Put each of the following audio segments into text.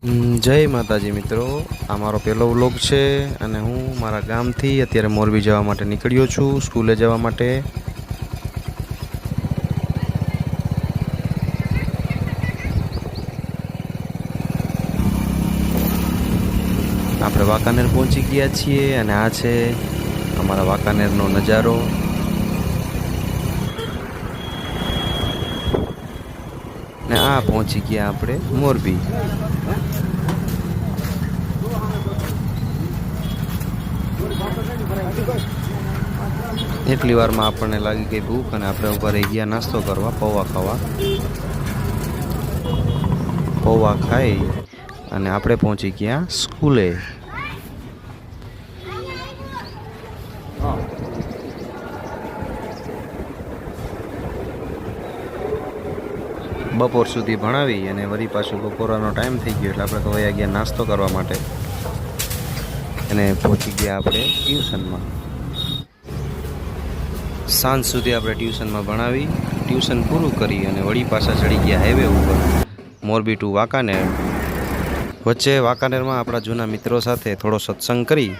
જય માતાજી મિત્રો, આ મારો પહેલો વ્લોગ છે અને હું મારા ગામથી અત્યારે મોરબી જવા માટે નીકળ્યો છું, સ્કૂલે જવા માટે। આપણે વાંકાનેર પહોંચી ગયા છીએ અને આ છે અમારા વાંકાનેરનો નજારો। ને આ પહોંચી ગયા આપણે મોરબી। એટલી વારમાં આપણને લાગી ગઈ ભૂખ અને આપણે ઉભા રહી ગયા નાસ્તો કરવા, પૌવા ખાવા। પૌવા ખાઈ અને આપણે પહોંચી ગયા સ્કૂલે। બપોર સુધી ભણાવી અને વળી પાછું બપોરનો ટાઈમ થઈ ગયો એટલે આપણે વયા ગયા નાસ્તો કરવા માટે અને પહોંચી ગયા આપણે ટ્યુશનમાં। સાંજ સુધી આપણે ટ્યુશનમાં ભણાવી, ટ્યુશન પૂરું કરી અને વળી પાછા ચડી ગયા હાઈવે ઉપર મોરબી ટુ વાંકાનેર। વચ્ચે વાંકાનેરમાં આપણા જૂના મિત્રો સાથે થોડો સત્સંગ કરી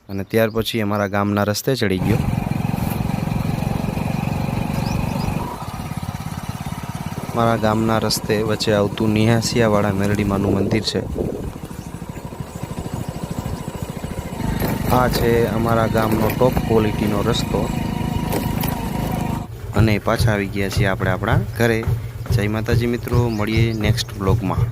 અને ત્યાર પછી અમારા ગામના રસ્તે ચડી ગયો। મારા ગામના રસ્તે વચ્ચે આવતું નિહાસિયાવાળા મેરડીમાનું મંદિર છે। આ છે અમારા ગામનો ટોપ ક્વોલિટીનો રસ્તો અને પાછા આવી ગયા છીએ આપણે આપણા ઘરે। જય માતાજી મિત્રો, મળીએ નેક્સ્ટ વ્લોગમાં।